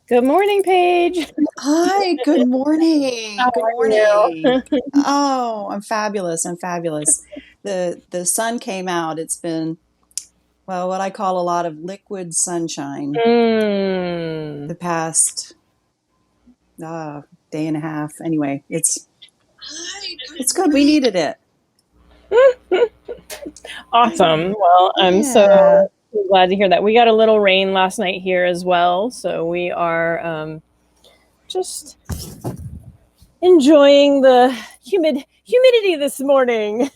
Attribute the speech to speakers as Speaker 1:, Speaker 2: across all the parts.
Speaker 1: Good morning, Paige.
Speaker 2: Hi, good morning.
Speaker 1: How
Speaker 2: Good
Speaker 1: are
Speaker 2: morning.
Speaker 1: you?
Speaker 2: Oh, I'm fabulous. I'm fabulous. The sun came out. It's been, well, what I call a lot of liquid sunshine
Speaker 1: Mm.
Speaker 2: the past day and a half. Anyway, it's good. We needed it.
Speaker 1: Awesome. Well, I'm so
Speaker 2: Yeah.
Speaker 1: glad to hear that. We got a little rain last night here as well, so we are just enjoying the humidity this morning.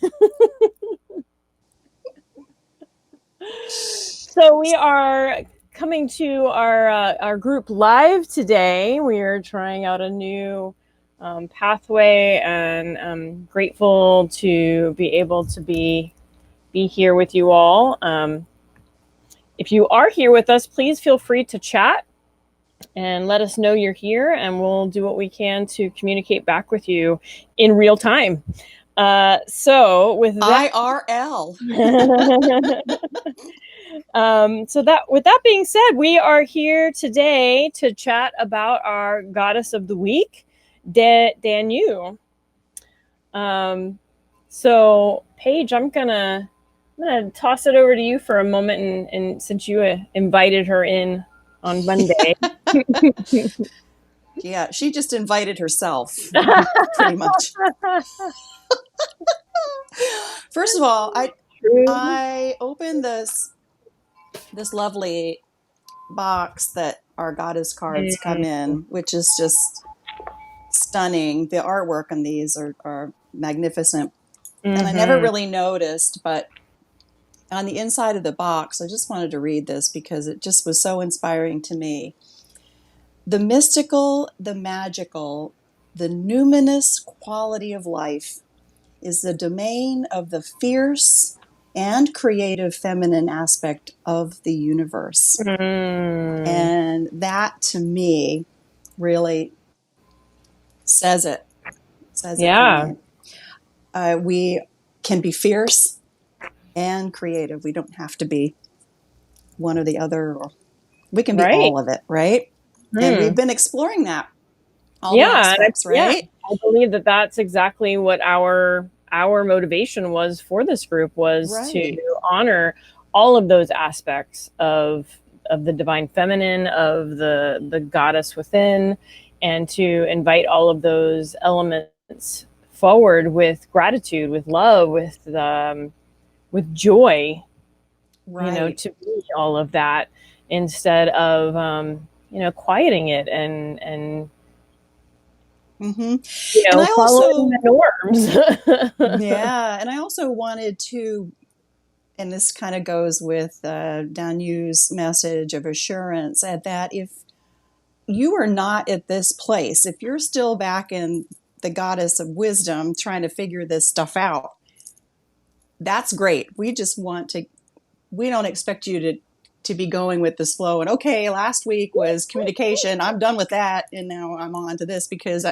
Speaker 1: So we are coming to our group live today. We are trying out a new pathway, and I'm grateful to be able to be here with you all. If you are here with us, please feel free to chat and let us know you're here, and we'll do what we can to communicate back with you in real time. So with that,
Speaker 2: IRL.
Speaker 1: so that with that being said, we are here today to chat about our goddess of the week, Danu. Um, so Paige, I'm gonna toss it over to you for a moment, and since you invited her in on Monday.
Speaker 2: Yeah, she just invited herself, pretty much. First of all, I
Speaker 1: True.
Speaker 2: I opened this lovely box that our goddess cards come
Speaker 1: Mm-hmm.
Speaker 2: in, which is just stunning. The artwork on these are magnificent. And I never
Speaker 1: Mm-hmm.
Speaker 2: really noticed, but on the inside of the box, I just wanted to read this because it just was so inspiring to me. The mystical, the magical, the numinous quality of life is the domain of the fierce and creative feminine aspect of the universe.
Speaker 1: Mm.
Speaker 2: And that to me really says it, says it for
Speaker 1: Yeah.
Speaker 2: me. We can be fierce and creative. We don't have to be one or the other, or we can be
Speaker 1: Right.
Speaker 2: all of it, right? And we've
Speaker 1: Mm.
Speaker 2: been exploring that, all the
Speaker 1: Yeah.
Speaker 2: aspects,
Speaker 1: Yeah.
Speaker 2: right?
Speaker 1: I believe that that's exactly what our motivation was for this group, was to
Speaker 2: Right,
Speaker 1: honor all of those aspects of the divine feminine, of the goddess within, and to invite all of those elements forward with gratitude, with love, with joy,
Speaker 2: right.
Speaker 1: to be all of that, instead of quieting it and
Speaker 2: Hmm. And I
Speaker 1: following
Speaker 2: also,
Speaker 1: the norms.
Speaker 2: yeah, and I also wanted to, and this kind of goes with Danu's message of assurance, that if you are not at this place, if you're still back in the goddess of wisdom trying to figure this stuff out, that's great. We just want to, we don't expect you to be going with this flow and okay, last week was communication, I'm done with that and now I'm on to this because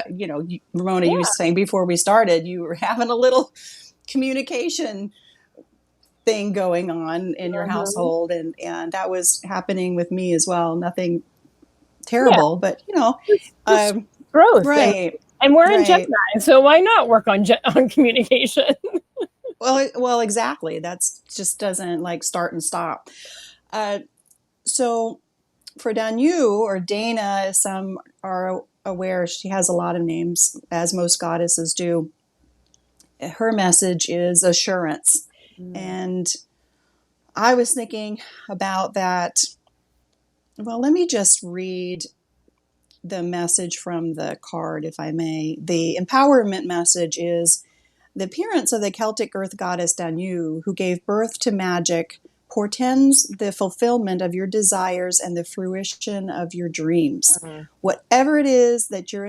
Speaker 2: Ramona, you were
Speaker 1: Yeah.
Speaker 2: saying before we started you were having a little communication thing going on in your
Speaker 1: Mhm.
Speaker 2: household, and that was happening with me as well. Nothing
Speaker 1: Yeah.
Speaker 2: terrible, but
Speaker 1: Just
Speaker 2: um,
Speaker 1: growth,
Speaker 2: right,
Speaker 1: and we're in
Speaker 2: right.
Speaker 1: Gemini, so why not work on on communication?
Speaker 2: Well, exactly. That's just doesn't like start and stop. Uh, so for Danu or Dana, as some are aware, she has a lot of names, as most goddesses do. Her message is assurance.
Speaker 1: Mm.
Speaker 2: And I was thinking about that. Well, let me just read the message from the card, if I may. The empowerment message is: the appearance of the Celtic earth goddess Danu, who gave birth to magic, portends the fulfillment of your desires and the fruition of your dreams.
Speaker 1: Mhm.
Speaker 2: Whatever it is that you're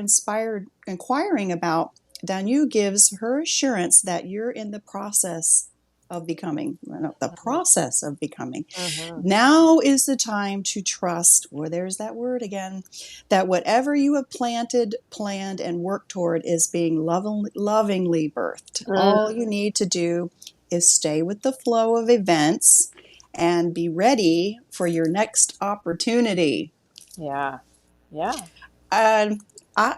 Speaker 2: inquiring about, Danu gives her assurance that you're in the process of becoming, no, the process of becoming.
Speaker 1: Mhm.
Speaker 2: Now is the time to trust, or there's that word again, that whatever you have planted, planned, and worked toward is being lovingly birthed. All you need to do is stay with the flow of events and be ready for your next opportunity.
Speaker 1: Yeah. Yeah.
Speaker 2: Um, I,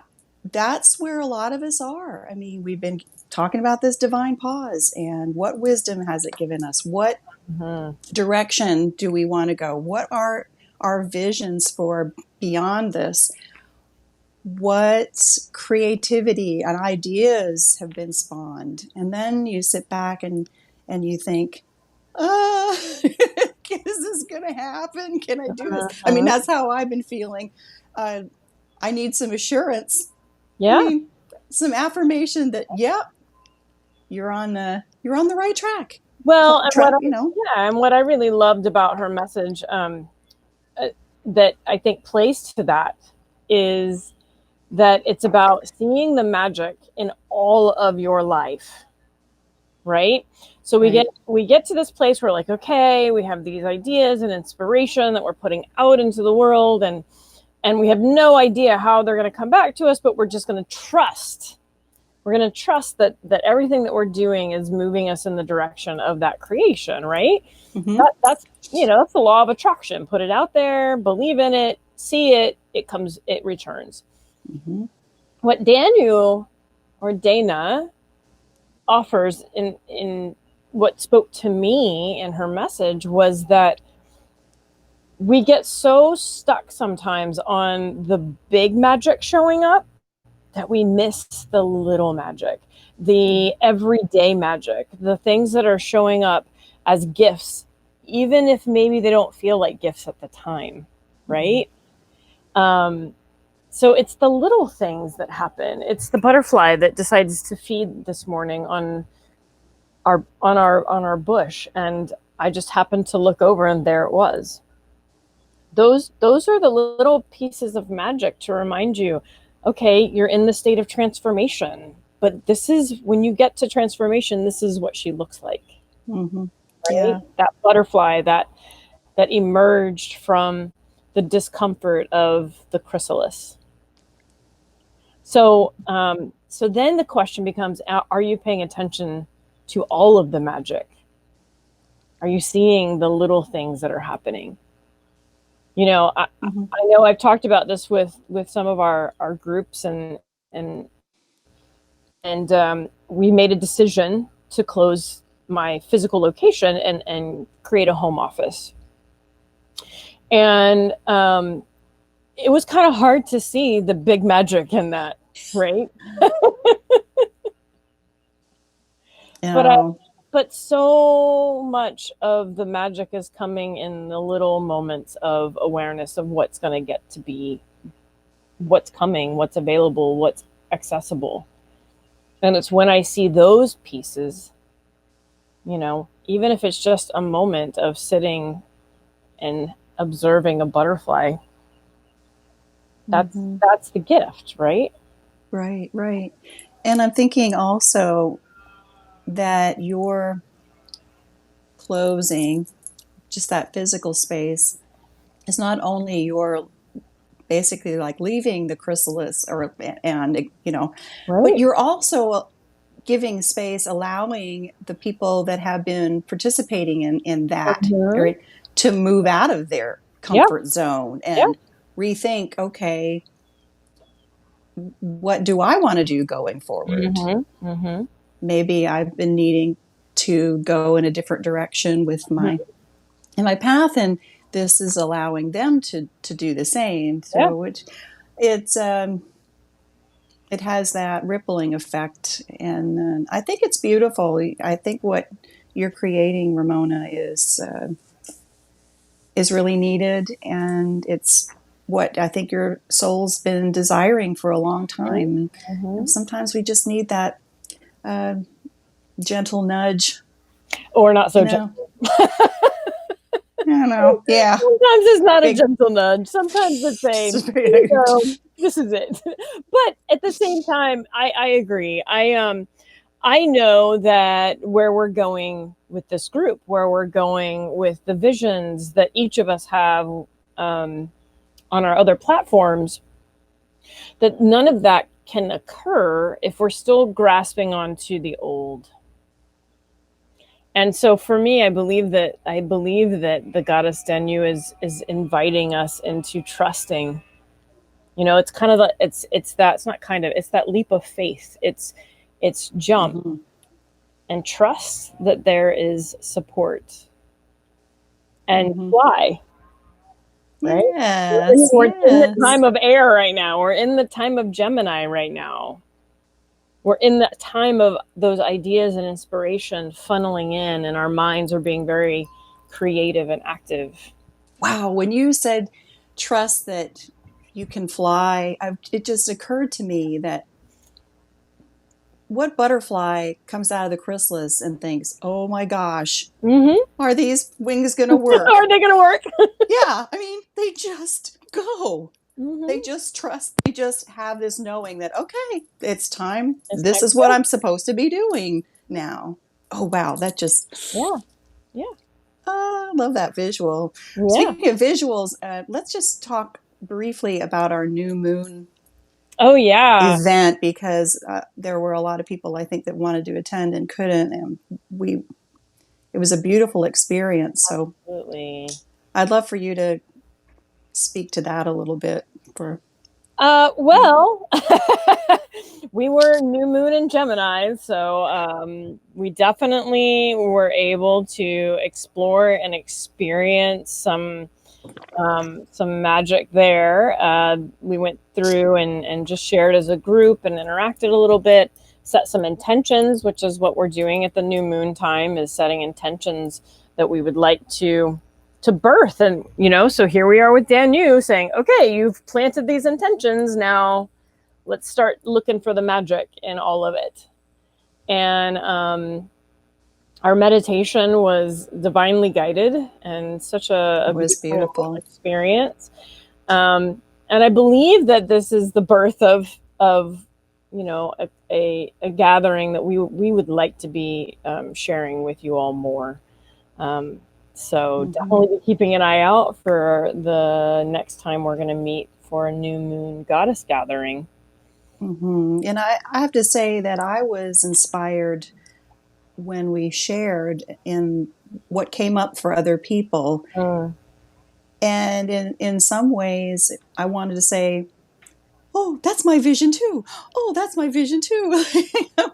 Speaker 2: that's where a lot of us are. I mean, we've been talking about this divine pause and what wisdom has it given us? What
Speaker 1: Mm-hmm.
Speaker 2: direction do we want to go? What are our visions for beyond this? What creativity and ideas have been spawned? And then you sit back and you think, is this going to happen? Can I do this? I mean,
Speaker 1: Mm-hmm.
Speaker 2: that's how I've been feeling. Uh, I need some assurance. I
Speaker 1: Yeah.
Speaker 2: mean, some affirmation that, yep, you're on the right track.
Speaker 1: Well, and
Speaker 2: You know.
Speaker 1: what I really loved about her message, uh, that I think plays to that is that it's about seeing the magic in all of your life, right? So
Speaker 2: Right.
Speaker 1: we get to this place where like, okay, we have these ideas and inspiration that we're putting out into the world, and we have no idea how they're going to come back to us, but we're just going to trust. We're going to trust that everything that we're doing is moving us in the direction of that creation, right?
Speaker 2: Mm-hmm.
Speaker 1: That's that's the law of attraction. Put it out there, believe in it, see it, it comes, it returns.
Speaker 2: Mm-hmm.
Speaker 1: What Danu or Dana offers in what spoke to me in her message was that we get so stuck sometimes on the big magic showing up that we miss the little magic, the everyday magic, the things that are showing up as gifts, even if maybe they don't feel like gifts at the time,
Speaker 2: Mm-hmm.
Speaker 1: right? Um, so it's the little things that happen. It's the butterfly that decides to feed this morning on our bush, and I just happened to look over, and there it was. Those are the little pieces of magic to remind you, okay, you're in the state of transformation, but this is when you get to transformation, this is what she looks like,
Speaker 2: Mm-hmm.
Speaker 1: right?
Speaker 2: Yeah.
Speaker 1: That butterfly that emerged from the discomfort of the chrysalis. So then the question becomes, are you paying attention to all of the magic? Are you seeing the little things that are happening? You know,
Speaker 2: Mm-hmm.
Speaker 1: I know I've talked about this with some of our groups, and we made a decision to close my physical location and create a home office. And it was kind of hard to see the big magic in that, right? But I,
Speaker 2: Oh.
Speaker 1: but so much of the magic is coming in the little moments of awareness of what's going to get to be, what's coming, what's available, what's accessible. And it's when I see those pieces, even if it's just a moment of sitting and observing a butterfly,
Speaker 2: Mm-hmm.
Speaker 1: that's the gift, right?
Speaker 2: Right. Right. And I'm thinking also that your closing, just that physical space, is not only your basically like leaving the chrysalis or and but
Speaker 1: Right.
Speaker 2: you're also giving space, allowing the people that have been participating in that
Speaker 1: Mm-hmm.
Speaker 2: area to move out of their
Speaker 1: Yeah.
Speaker 2: comfort zone
Speaker 1: Yeah.
Speaker 2: and rethink, okay, what do I want to do going forward?
Speaker 1: Mm-hmm. Mm-hmm.
Speaker 2: Maybe I've been needing to go in a different direction with my
Speaker 1: Mm-hmm.
Speaker 2: in my path, and this is allowing them to do the same.
Speaker 1: Yeah.
Speaker 2: So which it's it has that rippling effect, and I think it's beautiful. I think what you're creating, Ramona, is really needed, and it's what I think your soul's been desiring for a long time. And
Speaker 1: Mm-hmm.
Speaker 2: sometimes we just need that uh, gentle nudge,
Speaker 1: Or not
Speaker 2: you
Speaker 1: so
Speaker 2: know.
Speaker 1: gentle.
Speaker 2: I don't know. Yeah,
Speaker 1: Sometimes it's not a
Speaker 2: big.
Speaker 1: gentle nudge. Sometimes it's a, here you go, this is it. But at the same time, I agree. I know that where we're going with this group, where we're going with the visions that each of us have, um, on our other platforms, that none of that can occur if we're still grasping onto the old. And so for me, I believe that the goddess Danu is inviting us into trusting It's kind of it's not kind of, it's that leap of faith. It's jump
Speaker 2: Mm-hmm.
Speaker 1: and trust that there is support and
Speaker 2: Mm-hmm.
Speaker 1: fly, right?
Speaker 2: Yes,
Speaker 1: We're in the
Speaker 2: yes.
Speaker 1: time of air right now. We're in the time of Gemini right now. We're in the time of those ideas and inspiration funneling in, and our minds are being very creative and active.
Speaker 2: Wow, when you said trust that you can fly, it just occurred to me that what butterfly comes out of the chrysalis and thinks, oh my gosh,
Speaker 1: Mm-hmm.
Speaker 2: are these wings going to work?
Speaker 1: Are they going to work?
Speaker 2: Yeah, I mean, they just go. They
Speaker 1: Mm-hmm.
Speaker 2: just trust. They just have this knowing that, okay, it's time.
Speaker 1: It's
Speaker 2: This
Speaker 1: time to
Speaker 2: is what
Speaker 1: go.
Speaker 2: I'm supposed to be doing now. Oh, wow. That just,
Speaker 1: Yeah. Yeah.
Speaker 2: I love that visual.
Speaker 1: Yeah.
Speaker 2: Speaking of visuals, let's just talk briefly about our new moon
Speaker 1: Oh, yeah.
Speaker 2: event because there were a lot of people I think that wanted to attend and couldn't, and we it was a beautiful experience. So
Speaker 1: Absolutely.
Speaker 2: I'd love for you to speak to that a little bit. For
Speaker 1: Well, we were new moon in Gemini, so we definitely were able to explore and experience some magic there. We went through and just shared as a group and interacted a little bit, set some intentions, which is what we're doing at the new moon time, is setting intentions that we would like to birth. And so here we are with Danu saying, okay, you've planted these intentions, now let's start looking for the magic in all of it. And our meditation was divinely guided and such a
Speaker 2: it was
Speaker 1: beautiful
Speaker 2: beautiful.
Speaker 1: experience. And I believe that this is the birth of a gathering that we would like to be sharing with you all more. Um, so
Speaker 2: Mm-hmm.
Speaker 1: definitely be keeping an eye out for the next time we're going to meet for a new moon goddess gathering.
Speaker 2: Mm-hmm. And I have to say that I was inspired when we shared in what came up for other people.
Speaker 1: Mm.
Speaker 2: And in some ways, I wanted to say, oh, that's my vision too. Oh, that's my vision too.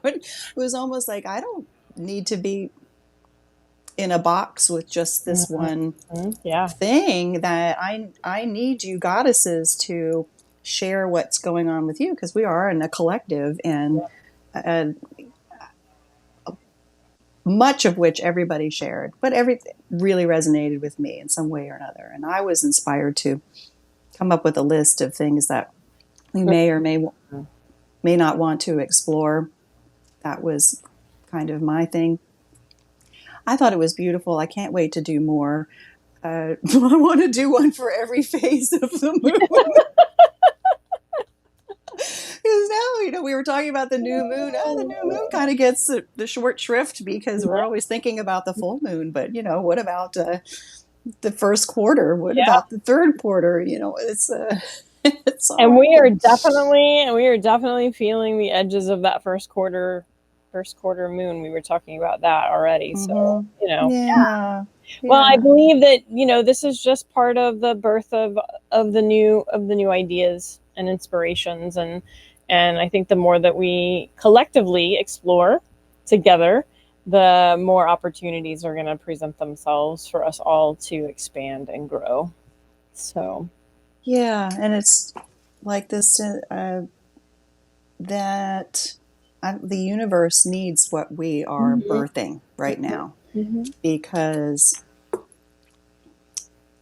Speaker 2: It was almost like I don't need to be in a box with just this one
Speaker 1: Mm-hmm. Yeah.
Speaker 2: thing, that I need you goddesses to share what's going on with you, because we are in a collective, and uh, much of which everybody shared, but everything really resonated with me in some way or another. And I was inspired to come up with a list of things that we may or may not want to explore. That was kind of my thing. I thought it was beautiful. I can't wait to do more. I want to do one for every phase of the moon. Because now, we were talking about the new moon. Oh, the new moon kind of gets the short shrift because we're always thinking about the full moon. But, what about the first quarter? What
Speaker 1: Yeah.
Speaker 2: about the third quarter? It's it's
Speaker 1: And
Speaker 2: all.
Speaker 1: we are definitely feeling the edges of that first quarter moon. We were talking about that already. So,
Speaker 2: Mm-hmm. Yeah.
Speaker 1: well, I
Speaker 2: Yeah.
Speaker 1: believe that, this is just part of the birth of the new ideas and inspirations, and I think the more that we collectively explore together, the more opportunities are going to present themselves for us all to expand and grow. So,
Speaker 2: Yeah. And it's like this that the universe needs what we are
Speaker 1: mm-hmm,
Speaker 2: birthing right now,
Speaker 1: mm-hmm,
Speaker 2: because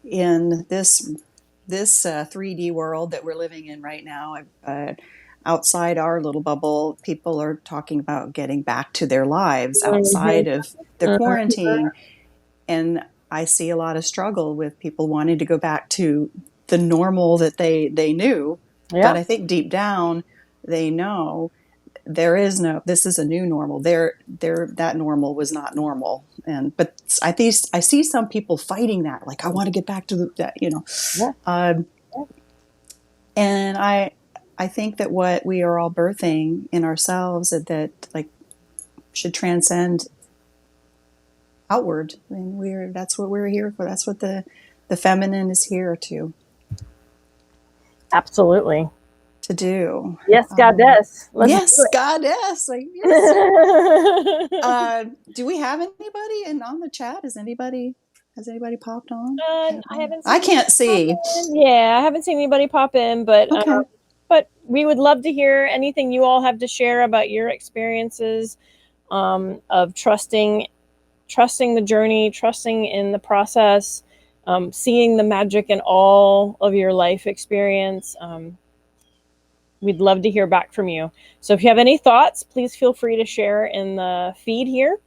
Speaker 2: in this 3D world that we're living in right now, outside our little bubble, people are talking about getting back to their lives outside
Speaker 1: mm-hmm,
Speaker 2: of the quarantine. And I see a lot of struggle with people wanting to go back to the normal that they knew. But
Speaker 1: yeah.
Speaker 2: I think deep down, they know this is a new normal. That normal was not normal. But I see some people fighting that, like, I want to get back to that.
Speaker 1: Yeah.
Speaker 2: Um, and I think that what we are all birthing in ourselves, that like should transcend outward. And that's what we're here for. That's what the feminine is here to
Speaker 1: Absolutely.
Speaker 2: to do.
Speaker 1: Yes, goddess. Let's do
Speaker 2: Yes, goddess. Like, yes.
Speaker 1: it.
Speaker 2: Do we have anybody on the chat? Has anybody popped on?
Speaker 1: I haven't
Speaker 2: I
Speaker 1: seen
Speaker 2: can't
Speaker 1: pop
Speaker 2: see.
Speaker 1: in. Yeah, I haven't seen anybody pop in,
Speaker 2: Okay.
Speaker 1: but we would love to hear anything you all have to share about your experiences of trusting the journey, trusting in the process, seeing the magic in all of your life experience. We'd love to hear back from you. So if you have any thoughts, please feel free to share in the feed here,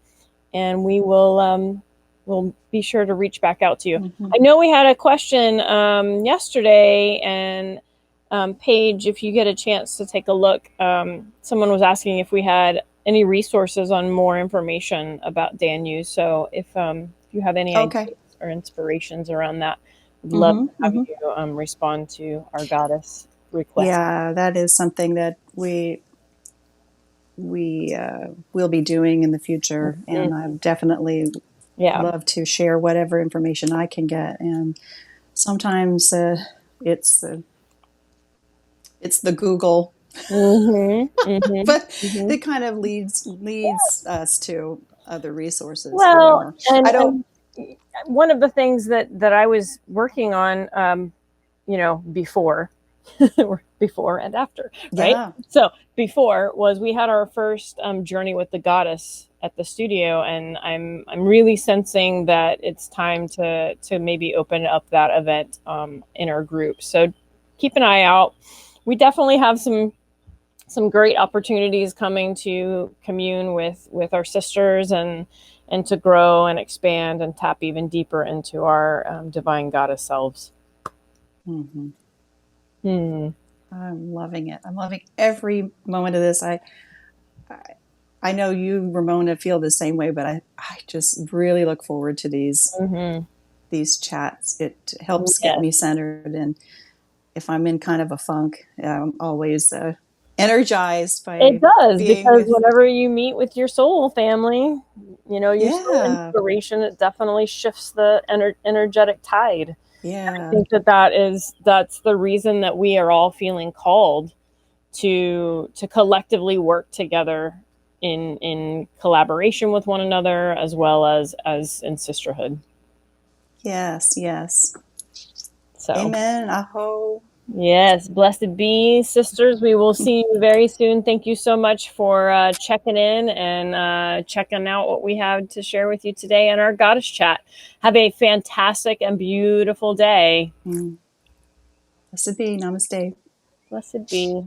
Speaker 1: and we'll be sure to reach back out to you.
Speaker 2: Mm-hmm.
Speaker 1: I know we had a question yesterday, and Paige, if you get a chance to take a look, someone was asking if we had any resources on more information about Danu. So if you have any
Speaker 2: Okay.
Speaker 1: ideas or inspirations around that, I'd love
Speaker 2: Mm-hmm.
Speaker 1: to have
Speaker 2: Mm-hmm.
Speaker 1: you respond to our goddess request.
Speaker 2: Yeah, that is something that we will be doing in the future, and I
Speaker 1: Mm-hmm.
Speaker 2: definitely
Speaker 1: Yeah.
Speaker 2: love to share whatever information I can get. And sometimes it's the it's the Google,
Speaker 1: Mm-hmm. Mm-hmm.
Speaker 2: but
Speaker 1: Mm-hmm.
Speaker 2: it kind of leads us to other resources,
Speaker 1: Well,
Speaker 2: whatever. I don't.
Speaker 1: and one of the things that I was working on, before, before and after, right?
Speaker 2: Yeah.
Speaker 1: So before was we had our first journey with the goddess at the studio, and I'm really sensing that it's time to maybe open up that event in our group. So keep an eye out. We definitely have some great opportunities coming to commune with our sisters and to grow and expand and tap even deeper into our divine goddess selves.
Speaker 2: Mm-hmm.
Speaker 1: Hmm.
Speaker 2: I'm loving it. I'm loving every moment of this. I know you, Ramona, feel the same way, but I just really look forward to
Speaker 1: Mm-hmm.
Speaker 2: these chats. It helps get
Speaker 1: Yes,
Speaker 2: me centered, and if I'm in kind of a funk, I'm always energized
Speaker 1: it
Speaker 2: by
Speaker 1: does,
Speaker 2: being
Speaker 1: because
Speaker 2: with.
Speaker 1: whenever you meet with your soul family, your soul
Speaker 2: Yeah,
Speaker 1: inspiration, it definitely shifts the energetic tide. I
Speaker 2: yeah,
Speaker 1: think that's the reason that we are all feeling called to collectively work together in collaboration with one another, as well as in sisterhood.
Speaker 2: yes, yes.
Speaker 1: So
Speaker 2: Amen. Aho.
Speaker 1: yes, blessed be, sisters. We will see you very soon. Thank you so much for checking in and checking out what we have to share with you today in our goddess chat. Have a fantastic and beautiful day.
Speaker 2: Blessed be. Namaste.
Speaker 1: Blessed be.